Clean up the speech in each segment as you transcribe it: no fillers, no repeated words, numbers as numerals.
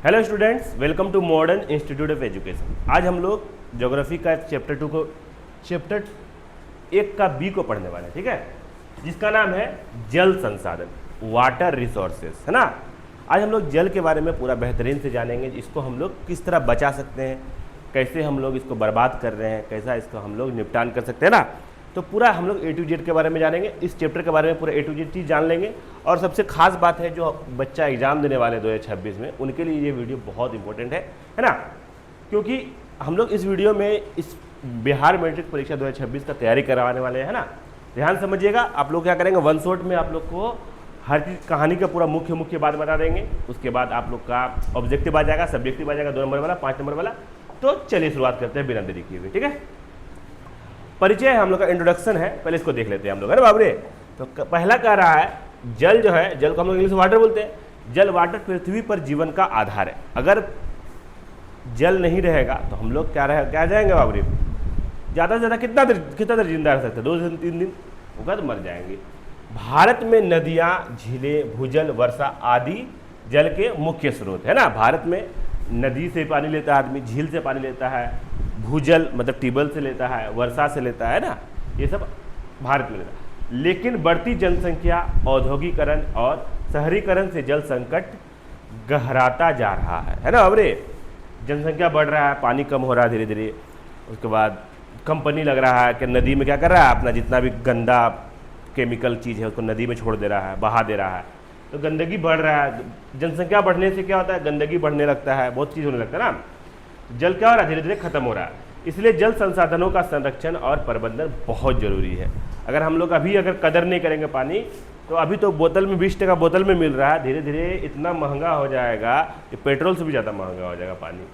Hello students, welcome to modern institute of education. आज हम लोग ज्योग्राफी का चैप्टर 1 का बी को पढ़ने वाले हैं, ठीक है, जिसका नाम है जल संसाधन, वाटर रिसोर्सेज, है ना। आज हम लोग जल के बारे में पूरा बेहतरीन से जानेंगे। इसको हम लोग किस तरह बचा सकते हैं, कैसे हम लोग इसको बर्बाद कर रहे हैं, कैसा इसको हम लोग निपटान कर सकते हैं ना। तो पूरा हम लोग A to Z के बारे में जानेंगे। इस चैप्टर के बारे में पूरा A to Z चीज़ जान लेंगे। और सबसे खास बात है, जो बच्चा एग्जाम देने वाले 2026 में, उनके लिए ये वीडियो बहुत इंपॉर्टेंट है ना, क्योंकि हम लोग इस वीडियो में इस बिहार मैट्रिक परीक्षा 2026 का तैयारी करवाने वाले हैं ना। ध्यान समझिएगा। आप लोग क्या करेंगे, वन शॉट में आप लोग को हर चीज़ कहानी का पूरा मुख्य बात बता देंगे। उसके बाद आप लोग का ऑब्जेक्टिव आ जाएगा, सब्जेक्टिव आ जाएगा, 2 नंबर वाला, 5 नंबर वाला। तो चलिए शुरुआत करते हैं बिना देरी किए हुए, ठीक है। परिचय है हम लोग का, इंट्रोडक्शन है, पहले इसको देख लेते हैं हम लोग, है ना बाबरे। तो पहला कह रहा है, जल जो है, जल को हम लोग इंग्लिश में वाटर बोलते हैं। जल, वाटर पृथ्वी पर जीवन का आधार है। अगर जल नहीं रहेगा तो हम लोग क्या जाएंगे बाबरे, ज़्यादा से ज़्यादा कितना देर जिंदा रह सकते हैं, 2 दिन 3 दिन, उसके बाद मर जाएंगे। भारत में नदियाँ, झीलें, भूजल, वर्षा आदि जल के मुख्य स्रोत है ना। भारत में नदी से पानी लेता है आदमी, झील से पानी लेता है, भूजल मतलब ट्यूबवेल से लेता है, वर्षा से लेता है ना, ये सब भारत में लेता है। लेकिन बढ़ती जनसंख्या, औद्योगिकरण और शहरीकरण से जल संकट गहराता जा रहा है ना। अबरे जनसंख्या बढ़ रहा है, पानी कम हो रहा है धीरे धीरे। उसके बाद कंपनी लग रहा है कि नदी में क्या कर रहा है, अपना जितना भी गंदा केमिकल चीज़ है उसको नदी में छोड़ दे रहा है, बहा दे रहा है। तो गंदगी बढ़ रहा है। जनसंख्या बढ़ने से क्या होता है, गंदगी बढ़ने लगता है, बहुत चीज़ होने लगता है ना। जल क्या हो रहा है, धीरे धीरे खत्म हो रहा है। इसलिए जल संसाधनों का संरक्षण और प्रबंधन बहुत जरूरी है। अगर हम लोग अगर कदर नहीं करेंगे पानी, तो अभी तो बोतल में 20 टका बोतल में मिल रहा है, धीरे धीरे इतना महंगा हो जाएगा कि पेट्रोल से भी ज़्यादा महंगा हो जाएगा पानी।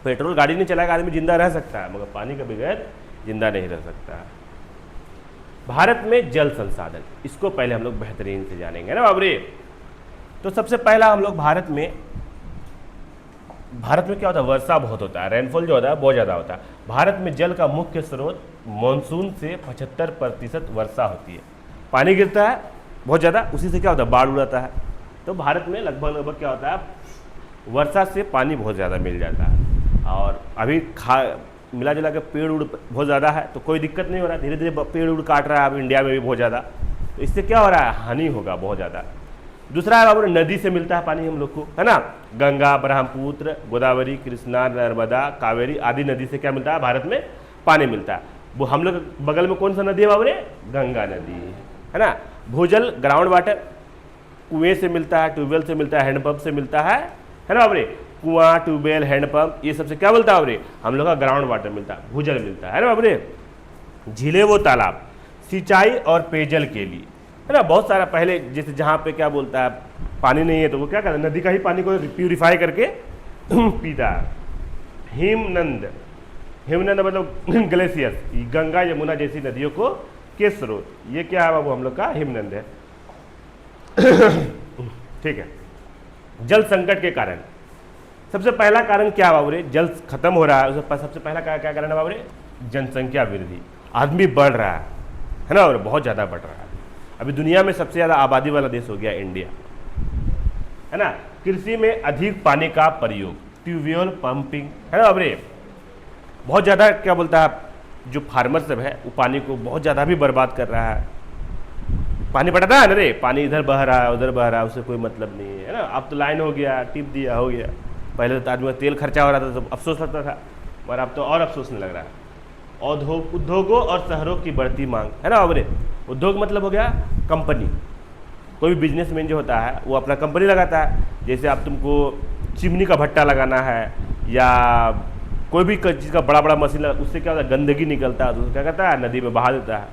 पेट्रोल गाड़ी नहीं चलाएगा आदमी जिंदा रह सकता है, मगर पानी के बगैर जिंदा नहीं रह सकता है। भारत में जल संसाधन, इसको पहले हम लोग बेहतरीन से जानेंगे ना बाबरे। तो सबसे पहला हम लोग भारत में क्या होता है, वर्षा बहुत होता है, रेनफॉल जो होता है बहुत ज़्यादा होता है। भारत में जल का मुख्य स्रोत मानसून से 75% वर्षा होती है। पानी गिरता है बहुत ज़्यादा, उसी से क्या होता है, बाढ़ उड़ाता है। तो भारत में लगभग क्या होता है, वर्षा से पानी बहुत ज़्यादा मिल जाता है। और अभी मिला जुला के पेड़ उड़ बहुत ज़्यादा है, तो कोई दिक्कत नहीं हो रहा है। धीरे धीरे पेड़ उड़ काट रहा है अब इंडिया में भी बहुत ज़्यादा, तो इससे क्या हो रहा है, हानि होगा बहुत ज़्यादा। दूसरा है बाबू, नदी से मिलता है पानी हम लोग को, है ना। गंगा, ब्रह्मपुत्र, गोदावरी, कृष्णा, नर्मदा, कावेरी आदि नदी से क्या मिलता है, भारत में पानी मिलता है। वो हम लोग बगल में कौन सा नदी है बाबू रे, गंगा नदी है ना। भूजल, ग्राउंड वाटर, कुएं से मिलता है, ट्यूबवेल से मिलता है, हैंडपंप से मिलता है ना बाबू रे। कुआं, ट्यूबवेल, हैंडपंप, ये सबसे क्या मिलता है बाबू रे, हम लोग का ग्राउंड वाटर मिलता है, भूजल मिलता है ना बाबू रे। झीलें वो तालाब, सिंचाई और पेयजल के लिए, है ना। बहुत सारा पहले जैसे जहाँ पे क्या बोलता है, पानी नहीं है तो वो क्या करता है, नदी का ही पानी को प्यूरिफाई करके पीता है। हिमनद मतलब ग्लेशियर्स, गंगा यमुना जैसी नदियों को के स्रोत, ये क्या है बाबू, हम लोग का हिमनद है। ठीक है। जल संकट के कारण, सबसे पहला कारण क्या है बाबू रे, जल खत्म हो रहा है। सबसे पहला क्या कारण है बाबू रे, जनसंख्या वृद्धि, आदमी बढ़ रहा है ना, और बहुत ज़्यादा बढ़ रहा है। अभी दुनिया में सबसे ज़्यादा आबादी वाला देश हो गया इंडिया, है ना। कृषि में अधिक पानी का प्रयोग, ट्यूबवेल पंपिंग, है ना बाबरे। बहुत ज़्यादा क्या बोलता है, जो फार्मर सब है वो पानी को बहुत ज़्यादा भी बर्बाद कर रहा है। पानी पटाता है ना रे, पानी इधर बह रहा है उधर बह रहा है, उससे कोई मतलब नहीं है ना। अब तो लाइन हो गया, टिप दिया, हो गया। पहले तो आदमी का तेल खर्चा हो रहा था तो अफसोस लगता था, मगर अब तो और अफसोस नहीं लग रहा है। उद्योगों और शहरों की बढ़ती मांग, है ना बाबरे। उद्योग मतलब हो गया कंपनी। कोई भी बिजनेसमैन जो होता है वो अपना कंपनी लगाता है। जैसे आप तुमको चिमनी का भट्टा लगाना है या कोई भी चीज़ का बड़ा मशीन लगा, उससे क्या होता है, गंदगी निकलता है, तो क्या करता है, नदी में बहा देता है।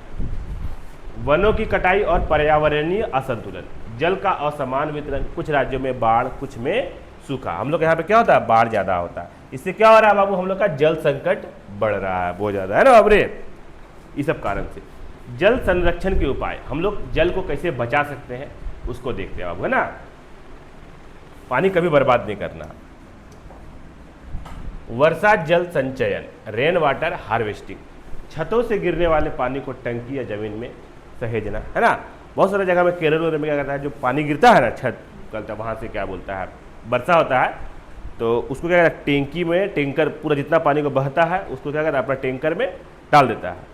वनों की कटाई और पर्यावरणीय असंतुलन, जल का असमान वितरण, कुछ राज्यों में बाढ़, कुछ में सूखा। हम लोग यहाँ पे क्या होता है, बाढ़ ज़्यादा होता है। इससे क्या हो रहा है बाबू, हम लोग का जल संकट बढ़ रहा है बहुत ज़्यादा, है ना बाबरे। इस सब कारण से जल संरक्षण के उपाय, हम लोग जल को कैसे बचा सकते हैं उसको देखते हैं बाबू, है ना। पानी कभी बर्बाद नहीं करना। वर्षा जल संचयन, रेन वाटर हार्वेस्टिंग, छतों से गिरने वाले पानी को टंकी या जमीन में सहेजना, है ना। बहुत सारी जगह में केरल में क्या करता है, जो पानी गिरता है ना छत, वहाँ से क्या बोलता है वर्षा होता है तो उसको क्या करता है, टैंकी में टैंकर पूरा जितना पानी को बहता है उसको क्या करता है अपना टैंकर में डाल देता है।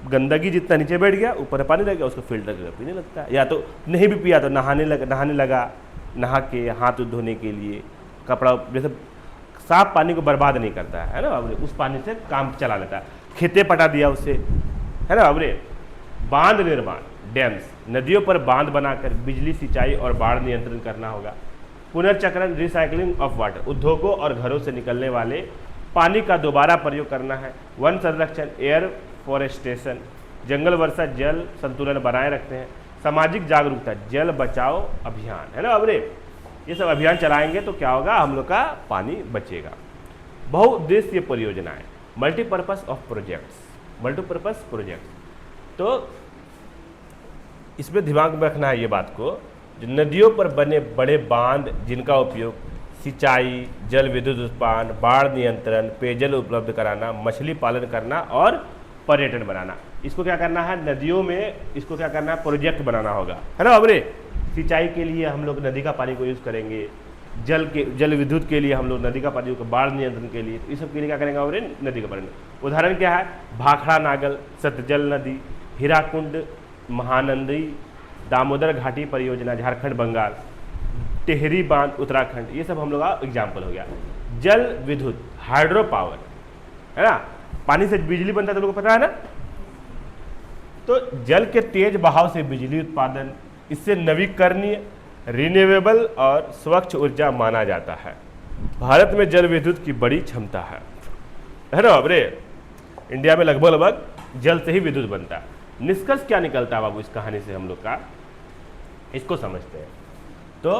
गंदगी जितना नीचे बैठ गया ऊपर पानी लग गया उसको फिल्टर करके पीने लगता है, या तो नहीं भी पिया तो नहाने लगा, नहा के हाथ धोने के लिए, कपड़ा, जैसे साफ पानी को बर्बाद नहीं करता है ना बाबरे, उस पानी से काम चला लेता है। खेते पटा दिया उससे, है ना बाबरे। बांध निर्माण, डैम्स, नदियों पर बांध बनाकर बिजली, सिंचाई और बाढ़ नियंत्रण करना होगा। पुनर्चक्रण, रिसाइकलिंग ऑफ वाटर, उद्योगों और घरों से निकलने वाले पानी का दोबारा प्रयोग करना है। वन संरक्षण, एयर फॉरेस्टेशन, जंगल वर्षा जल संतुलन बनाए रखते हैं। सामाजिक जागरूकता, जल बचाओ अभियान, है ना बाबरे, ये सब अभियान चलाएंगे तो क्या होगा, हम लोग का पानी बचेगा। बहुउद्देशीय परियोजनाएं, multipurpose of projects, multipurpose projects, तो इसमें दिमाग में रखना है ये बात को, जो नदियों पर बने बड़े बांध जिनका उपयोग सिंचाई, जल विद्युत उत्पादन, बाढ़ नियंत्रण, पेयजल उपलब्ध कराना, मछली पालन करना और पर्यटन बनाना, इसको क्या करना है, नदियों में इसको क्या करना है, प्रोजेक्ट बनाना होगा, है ना बाबरे। सिंचाई के लिए हम लोग नदी का पानी को यूज़ करेंगे, जल विद्युत के लिए हम लोग नदी का पानी को, बाढ़ नियंत्रण के लिए, तो इस सब के लिए क्या करेंगे बाबरे, नदी का पानी। उदाहरण क्या है, भाखड़ा नागल, सतजल नदी, हीराकुंड महानंदी, दामोदर घाटी परियोजना झारखंड बंगाल, टेहरी बांध उत्तराखंड, ये सब हम लोग का एग्जाम्पल हो गया। जल विद्युत, हाइड्रो पावर, है ना, पानी से बिजली बनता है तो लोगों को पता है ना। तो जल के तेज बहाव से बिजली उत्पादन, इससे नवीकरणीय, रिन्यूएबल और स्वच्छ ऊर्जा माना जाता है। भारत में जल विद्युत की बड़ी क्षमता है ना बाबरे, इंडिया में लगभग जल से ही विद्युत बनता है। निष्कर्ष क्या निकलता है बाबू इस कहानी से हम लोग का, इसको समझते हैं। तो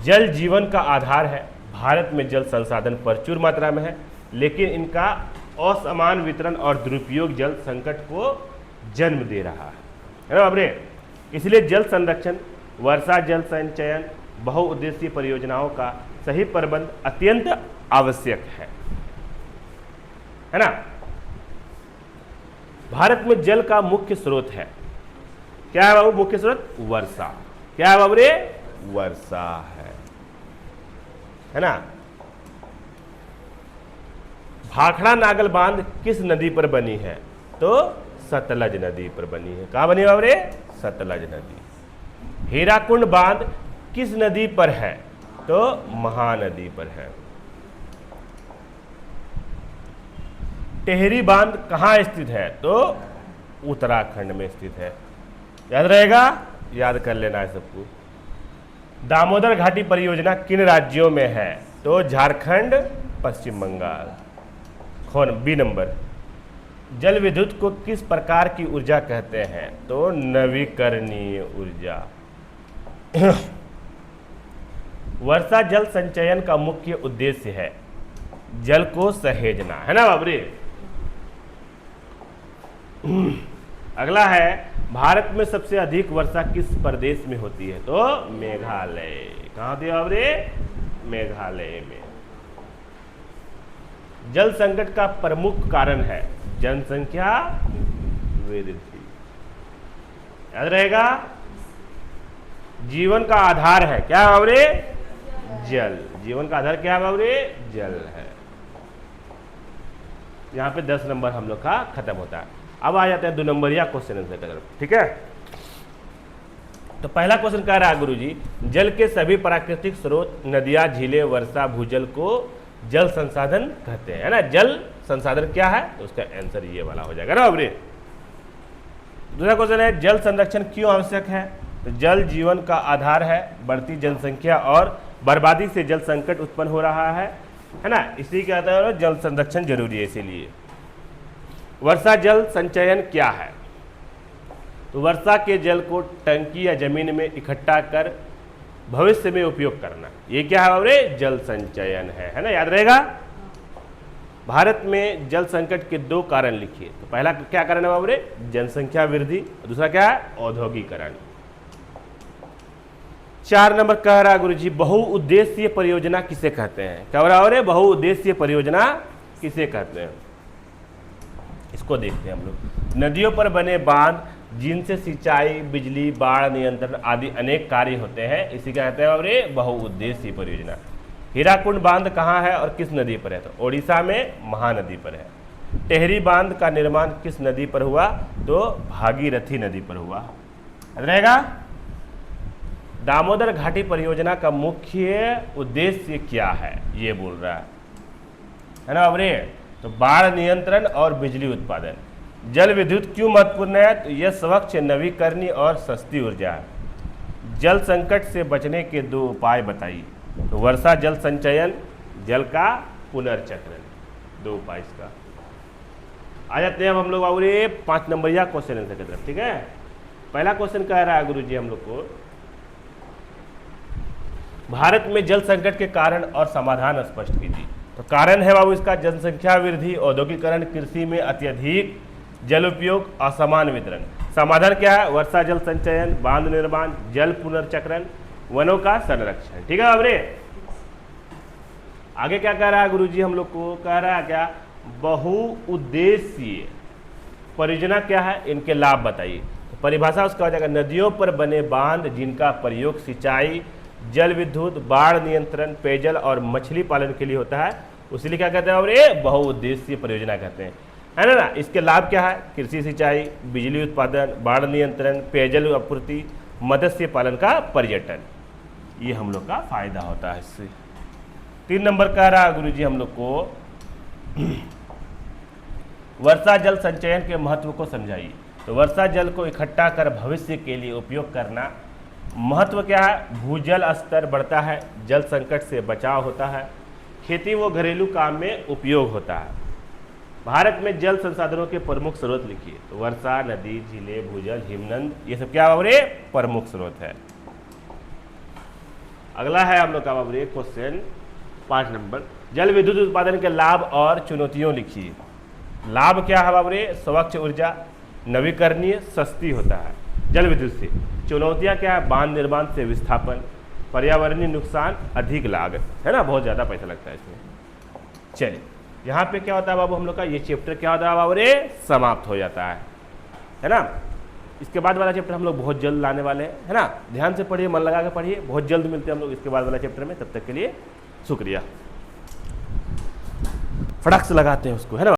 जल जीवन का आधार है। भारत में जल संसाधन प्रचुर मात्रा में है, लेकिन इनका असमान वितरण और दुरुपयोग जल संकट को जन्म दे रहा है ना बाबरे। इसलिए जल संरक्षण, वर्षा जल संचयन, बहुउद्देशीय परियोजनाओं का सही प्रबंध अत्यंत आवश्यक है ना। भारत में जल का मुख्य स्रोत है, क्या है बाबू मुख्य स्रोत, वर्षा। क्या है बाबू रे, वर्षा है ना। भाखड़ा नागल बांध किस नदी पर बनी है, तो सतलज नदी पर बनी है। कहां बनी बाबू रे, सतलज नदी। हीराकुंड बांध किस नदी पर है, तो महानदी पर है। टेहरी बांध कहाँ स्थित है, तो उत्तराखंड में स्थित है। याद रहेगा, याद कर लेना है सबको। दामोदर घाटी परियोजना किन राज्यों में है, तो झारखंड, पश्चिम बंगाल। B number. जल विद्युत को किस प्रकार की ऊर्जा कहते हैं, तो नवीकरणीय ऊर्जा। वर्षा जल संचयन का मुख्य उद्देश्य है जल को सहेजना, है ना बाबरी। अगला है, भारत में सबसे अधिक वर्षा किस प्रदेश में होती है, तो मेघालय। कहाँ होती है बाबरी, मेघालय में। जल संकट का प्रमुख कारण है जनसंख्या वृद्धि। याद रहेगा, जीवन का आधार है क्या बाबरे, जल। जीवन का आधार क्या है बाबरे, जल है। यहाँ पे 10 नंबर हम लोग का खत्म होता है। अब आ जाते हैं 2 नंबर या क्वेश्चन आंसर की तरफ, ठीक है। तो पहला क्वेश्चन कह रहा है गुरुजी, जल के सभी प्राकृतिक स्रोत, नदियां, झीलें, वर्षा, भूजल को जल संसाधन कहते हैं, है ना। जल संसाधन क्या है, तो उसका आंसर ये वाला हो जाएगा ना बाबरे। दूसरा क्वेश्चन है, जल संरक्षण क्यों आवश्यक है, तो जल जीवन का आधार है। बढ़ती जनसंख्या और बर्बादी से जल संकट उत्पन्न हो रहा है ना, इसी के आधार पर जल संरक्षण जरूरी है। इसीलिए वर्षा जल संचयन क्या है, तो वर्षा के जल को टंकी या जमीन में इकट्ठा कर भविष्य में उपयोग करना, ये क्या है बाबरे, जल संचयन है ना। याद रहेगा। भारत में जल संकट के 2 कारण लिखिए, तो पहला क्या कारण है बाबरे, जनसंख्या वृद्धि, दूसरा क्या है, औद्योगिकरण। 4 नंबर कह रहा गुरुजी, बहुउद्देशीय परियोजना किसे कहते हैं, क्या बराबर है, बहुउद्देशीय परियोजना किसे कहते हैं। इसको देखते हैं हम लोग। नदियों पर बने बांध जिनसे सिंचाई, बिजली, बाढ़ नियंत्रण आदि अनेक कार्य होते हैं, इसी का कहते हैं अरे बहुउद्देशीय परियोजना। हीराकुंड बांध कहाँ है और किस नदी पर है? तो ओडिशा में महानदी पर है। टेहरी बांध का निर्माण किस नदी पर हुआ? तो भागीरथी नदी पर हुआ। याद रहेगा। दामोदर घाटी परियोजना का मुख्य उद्देश्य क्या है? ये बोल रहा है ना अरे। तो बाढ़ नियंत्रण और बिजली उत्पादन। जल विद्युत क्यों महत्वपूर्ण है? तो यह स्वच्छ, नवीकरणीय और सस्ती ऊर्जा है। जल संकट से बचने के 2 उपाय बताइए। तो वर्षा जल संचयन, जल का पुनर्चक्रण, 2 उपाय इसका। आ जाते हैं अब हम लोग और 5 नंबरिया क्वेश्चन आंसर की तरफ। ठीक है, पहला क्वेश्चन कह रहा है गुरु जी हम लोग को, भारत में जल संकट के कारण और समाधान स्पष्ट कीजिए। तो कारण है बाबू इसका जनसंख्या वृद्धि, औद्योगिकरण, कृषि में अत्यधिक जल उपयोग, असमान वितरण। समाधान क्या है? वर्षा जल संचयन, बांध निर्माण, जल पुनर्चक्रण, वनों का संरक्षण। ठीक है बाबरे। आगे क्या कह रहा है गुरुजी हम लोग को? कह रहा है क्या? बहुउद्देशीय परियोजना क्या है, इनके लाभ बताइए। तो परिभाषा उसका हो जाएगा नदियों पर बने बांध जिनका प्रयोग सिंचाई, जल विद्युत, बाढ़ नियंत्रण, पेयजल और मछली पालन के लिए होता है, उसीलिए क्या कहते हैं और ये बहुउद्देशीय परियोजना कहते हैं, है ना। इसके लाभ क्या है? कृषि, सिंचाई, बिजली उत्पादन, बाढ़ नियंत्रण, पेयजल आपूर्ति, मत्स्य पालन का पर्यटन, ये हम लोग का फायदा होता है इससे। 3 नंबर कह रहा है गुरुजी हम लोग को, वर्षा जल संचयन के महत्व को समझाइए। तो वर्षा जल को इकट्ठा कर भविष्य के लिए उपयोग करना। महत्व क्या है? भूजल स्तर बढ़ता है, जल संकट से बचाव होता है, खेती व घरेलू काम में उपयोग होता है। भारत में जल संसाधनों के प्रमुख स्रोत लिखिए। तो वर्षा, नदी, झीलें, भूजल, हिमनद, ये सब क्या बाबरे? प्रमुख स्रोत है। अगला है हम लोग का बाबरे क्वेश्चन 5 नंबर, जल विद्युत उत्पादन के लाभ और चुनौतियों लिखिए। लाभ क्या है बाबरे? स्वच्छ ऊर्जा, नवीकरणीय, सस्ती होता है जल विद्युत से। चुनौतियां क्या है? बांध निर्माण से विस्थापन, पर्यावरणीय नुकसान, अधिक लागत, है ना, बहुत ज़्यादा पैसा लगता है इसमें। चलिए यहाँ पे क्या होता है बाबू हम लोग का, ये चैप्टर क्या होता है बाबू रे? समाप्त हो जाता है ना। इसके बाद वाला चैप्टर हम लोग बहुत जल्द लाने वाले हैं, है ना। ध्यान से पढ़िए, मन लगा के पढ़िए, बहुत जल्द मिलते हैं हम लोग इसके बाद वाला चैप्टर में। तब तक के लिए शुक्रिया। फटाक से लगाते हैं उसको, है ना।